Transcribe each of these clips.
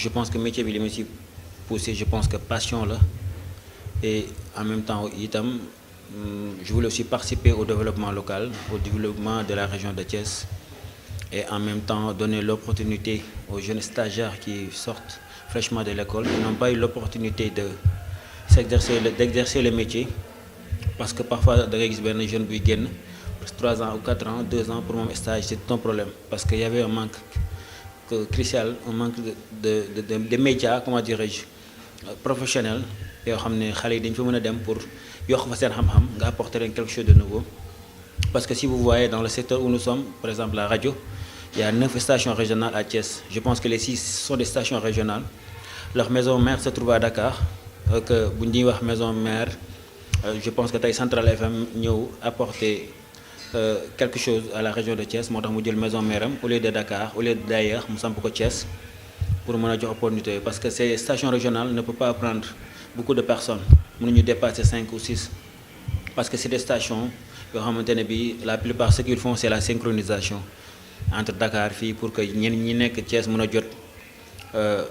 je pense que métier bi li ma ci poussé je pense que passion la et en même temps itam je voulais aussi participer au développement local au développement de la région de Thiès et en même temps donner l'opportunité aux jeunes stagiaires qui sortent fraîchement de l'école qui n'ont pas eu l'opportunité d'exercer le métier parce que parfois da ngay gis benn jeune buy génn 3 ans ou 4 ans 2 ans pour moom stage c'est un problème parce qu'il y avait un manque crucial un manque de médias comment dirais-je professionnels yoo xam ne xale yi dañ fa mën a dem pour yokk fa seen xam-xam nga apporter leen quelque chose de nouveau parce que si vous voyez dans le secteur où nous sommes par exemple la radio il y a 9 stations régionales à Thiès je pense que les 6 sont des stations régionales leur maison mère se trouve à Dakar que bu ñuy wax maison mère je pense que tey Central FM ñëw apporter quelque chose à la région de Thiès moo tax mu jël maison mère am au lieu de Dakar au lieu d'ailleurs mu samp ko Thiès pour mën a jox opportunité parce que ces stations régionales ne peuvent pas prendre beaucoup de personnes mënuñu dépasser 5 ou 6 parce que c'est des stations yoo xamante ne bi la plupart ce qu'ils font c'est la synchronisation entre Dakar fii pour que ñenn ñi nekk Thiès mën a jot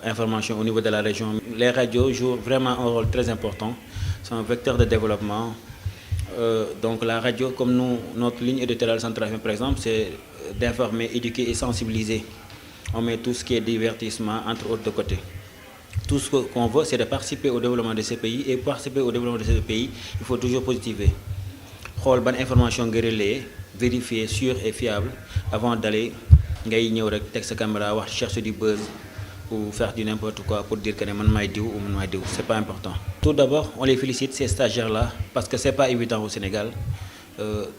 information au niveau de la région. Les radios jouent vraiment un rôle très important c'est un vecteur de développement donc la radio comme nous notre ligne éditoriale Central FM par exemple c'est d'informer, éduquer et sensibiliser. On met tout ce qui est divertissement entre autres de côté. Tout ce qu'on veut c'est de participer au développement de ces pays et participer au développement de ces pays il faut toujours positiver xool ban information nga relayer vérifier sûr et fiable avant d'aller ngay ñëw rek teg sa caméra wax chercher du buzz ou faire du n'importe quoi pour dire que ne man maay diw ou man maay diw c'est pas important. Tout d'abord on les félicite ces stagiaires là parce que c'est pas évident au Sénégal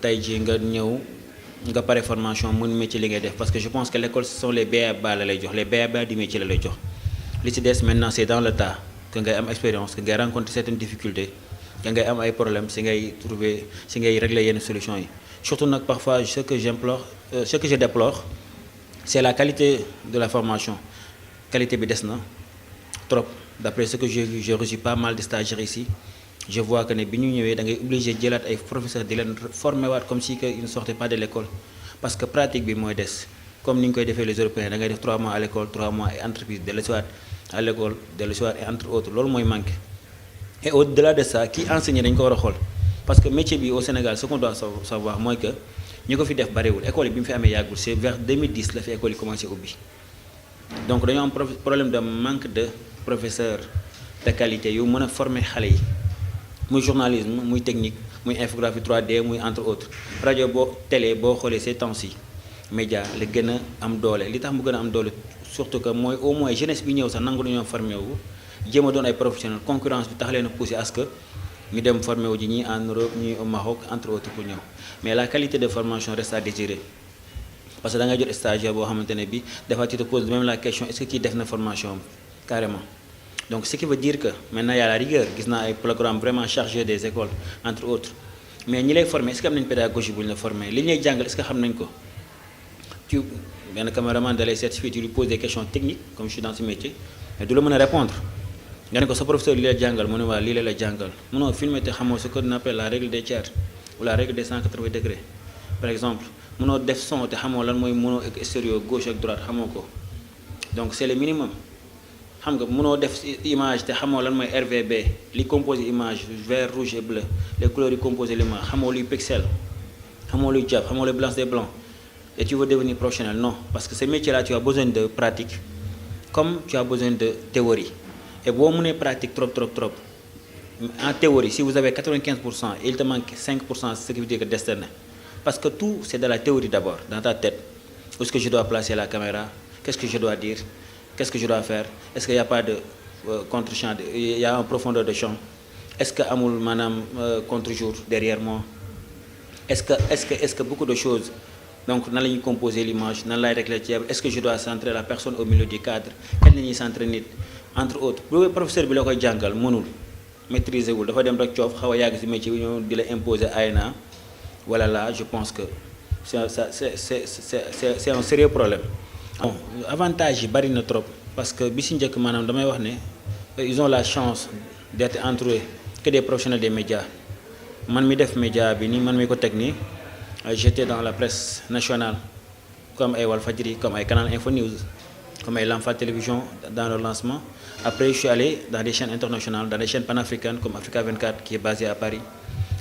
tey jii nga ñëw nga pare formation mën métier li ngay def parce que je pense que l'école ce sont les b.a.-ba la lay jox les b.a.-ba du métier la lay jox li ci des maintenant c'est dans le tas que ngay am expérience que ngay rencontrer certaines difficultés que ngay am ay problèmes si ngay trouver si ngay régler yenn solutions yi surtout nag parfois ce que je déplore c'est la qualité de la formation qualité bi des na trop d'après ce que j'ai vu j'ai reçu pas mal de stagiaires ici je vois que ne bi ñu ñëwee da ngay obligé jëlaat ay professeurs di leen former waat comme si que ils ne sortaient pas de l'école parce que pratique bi mooy des comme ni ñu koy defee les Européens da ngay def 3 mois à l'école 3 mois ay entreprise dellusiwaat à l'école dellusiwaat et entre autres loolu mooy manqué et au-delà de ça qui enseigne dañu ko war a xool parce que métier bi au Sénégal ce qu'on doit savoir mooy que ñu ko fi def bariwul école yi bi mu fi amee yàggul c'est vers 2010 la fi école yi commencé ubbi donc dañoo am problème de manque de professeurs de qualité yu mën a former xale yi muy journalisme muy technique muy infographie 3D muy entre autres rajo boo télé boo xoolee ces temps-ci média la gën a am doole li tax mu gën a am doole surtout que mooy au moins jeunesse bi ñëw sax nangu nañoo formé wu jéem a doon ay professionnels concurrence bi tax leen a poussé à ce que ñu dem formé wu ji ñii en Europe ñii au Maroc entre autres pour ñëw mais la qualité de formation reste à désirer parce que da ngay jot stagiaire boo xamante ne bi dafa tu te poses même la question est-ce que kii def na formation carrément donc ce qui veut dire que maintenant il y a la rigueur gis naa ay programmes vraiment chargés des écoles entre autres mais ñi lay former est-ce que am nañ pédagogie bu ñu la former li ñuy jàngal est-ce que xam nañ ko tu benn caméraman da lay certifié tu lui poses des questions techniques comme je suis dans ce métier mais du la mën a répondre nga ne ko sa professeur li la jàngal mu ne waa lii la jàngal mënoo filmer te xamoo ce qu'on appelle la règle des tiers ou la règle des 180 degrés par exemple mënoo def son te xamoo lan mooy mono ak stéréo gauche ak droite xamoo ko donc c'est le minimum xam nga mënoo def image te xamoo lan mooy RVB li composé image vert rouge et bleu les couleurs yi composé l'image xamoo luy pixel xamoo luy jàpp xamoo les blancs des blancs et tu veux devenir professionnel non parce que ce métier-là tu as besoin de pratique comme tu as besoin de théorie et boo mënee pratique trop en théorie si vous avez 95% et il te manque 5% ce qui veut dire que destin parce que tout c'est de la théorie d'abord dans ta tête où est-ce que je dois placer la caméra qu'est-ce que je dois dire qu'est-ce que je dois faire est-ce qu'il y a pas de contre-champ il y a une profondeur de champ est-ce que amul maanaam contre-jour derrière moi est-ce que beaucoup de choses donc nan la ñuy composer l'image nan lay régler ci est-ce que je dois centrer la personne au milieu du cadre kañ la ñuy centrer nit entre autres bu professeur bi la koy jàngal mënul maîtriser wul dafa dem rek coof xaw a yàgg ci métier bi ñoo di la imposer ANA voilà là je pense que c'est un sérieux problème. bon avantage yi bari na trop parce que bi ci njëkk maanaam damay wax ne ils ont la chance d'être entourés que des professionnels des médias man mi def média bi nii man mi ko teg nii j'étais dans la presse nationale comme ay Walfadjri comme ay Canal Info News comme Lamfa Télévision dans le lancement. Après, je suis allé dans des chaînes internationales, dans des chaînes panafricaines comme Africa 24 qui est basée à Paris,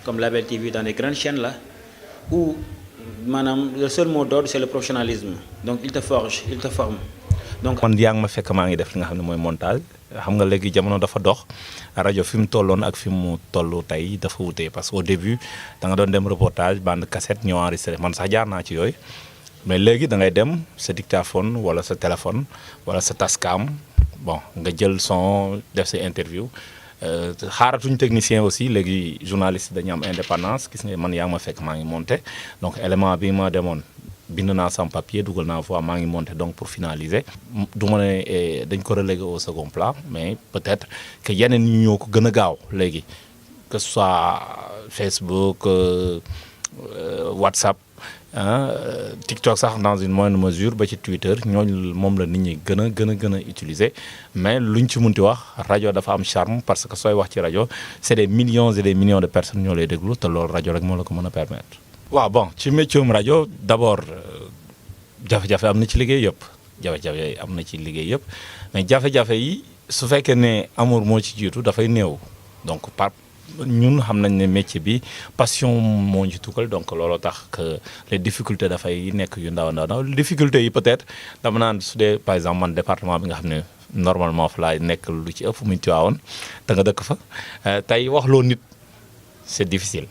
comme Label TV, dans des grandes chaînes là, où le seul mot d'ordre c'est le professionnalisme. Donc il te forge, il te forme. Donc man yaa ngi ma fekk maa ngi def li nga xam ne mooy montage xam nga léegi jamono dafa dox rajo fi mu tolloon ak fi mu toll tey dafa wutee parce que au début da nga doon dem reportage bande cassette ñëw enregistré man sax jaar naa ci yooyu mais léegi da ngay dem sa dictaphone wala sa téléphone wala sa tascam bon nga jël son def sa interview xaaratuñ technicien aussi léegi journaliste dañu am indépendance gis nga man yaa ngi ma fekk maa ngi monté donc élément bi ma demoon bind naa sans papier dugal naa voix maa ngi monté donc pour finaliser du ma ne dañ ko relégué au second plan mais peut-être que yeneen ñi ñoo ko gën a gaaw léegi que ce soit Facebook WhatsApp TikTok sax dans une moindre mesure ba ci Twitter ñooñu moom la nit ñi gën a utiliser mais luñ ci munti wax rajo dafa am charme parce que sooy wax ci rajo c'est des millions et des millions de personnes ñoo lay déglu te loolu rajo rek moo la ko mën a permettre. waaw bon ci métier rajo d'abord jafe-jafe am na ci liggéey yëpp jafe-jafe am na ci liggéey yëpp mais jafe-jafe yi su fekkee ne amour moo ci jiitu dafay néew donc par ñun xam nañ ne métier bi passion moo ci tukkal donc looloo tax que les difficultés dafay nekk yu ndaw difficultés yi peut-être dama naan su dee par exemple man département bi nga xam ne normalement fa laay nekk lu ci ëpp muy Tivaouane da nga dëkk fa tey wax loo nit c'est difficile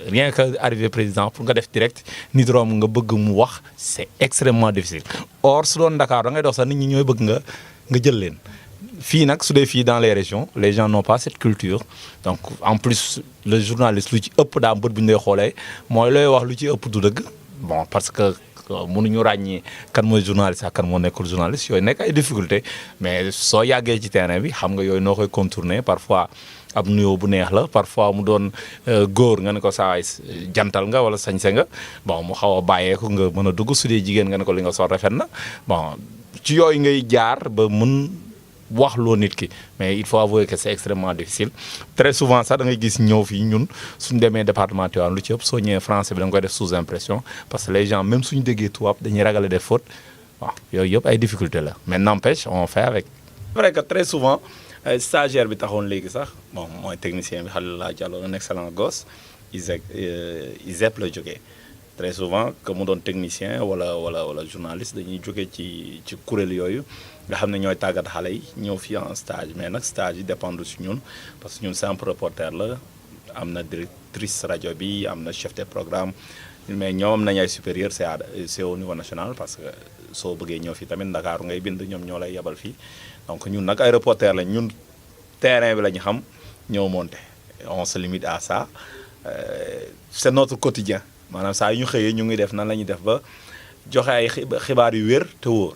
rien que arrivé président pour nga def direct nit rom nga bëgg mu wax c'est extrêmement difficile or su doon Dakar da ngay dox sax nit ñi ñooy bëgg nga jël leen fii nag su dee fii dans les régions les gens n'ont pas cette culture donc en plus le journaliste lu ci ëpp daa bët bu ñu lay xoolee mooy looy wax lu ci ëpp du dëgg bon parce que mënuñu ràññee kan mooy journaliste ak kan moo nekkul journaliste yooyu nekk ay difficulté mais soo yàggee ci terrain bi xam nga yooyu noo koy contourner parfois ab nuyoo bu neex la parfois mu doon góor nga ne ko saa jantal nga wala sañse nga bon mu xaw a bàyyeeku nga mën a dugg su dee jigéen nga ne ko li nga sol rafet na bon ci yooyu ngay jaar ba mën wax loo nit ki mais il faut avouer que c'est extrêmement difficile très souvent sax da ngay gis ñëw fii ñun suñu demee département Tivaouane lu ci ëpp soo ñëwee français bi da nga koy def sous impression parce que les gens même suñu déggee tubaab dañuy ragale des fautes waaw yooyu yëpp ay difficultés la mais n'empêche on fait avec. c'est vrai que très souvent stagiaire bi taxoon léegi sax bon mooy technicien bi Khalilou Diallo un excellent gosse ISEP la jógee très souvent que mu doon technicien wala journaliste dañuy jógee ci kuréel yooyu nga xam ne ñooy tàggat xale yi ñëw fii en stage mais nag stage yi dépendre si ñun parce que ñun simple reporter la am na directrice rajo bi am na chef de programme mais ñoom nañ ay supérieur c'est au niveau national parce que soo bëggee ñëw fii tamit Ndakaaru ngay bind ñoom ñoo lay yebal fii donc ñun nag ay reporter lañ ñun terrain bi la ñu xam ñëw monter on se limite à ça c'est notre quotidien maanaam saa yu ñu xëyee ñu ngi def nan la ñuy def ba joxe ay xibaar yu wér te wóor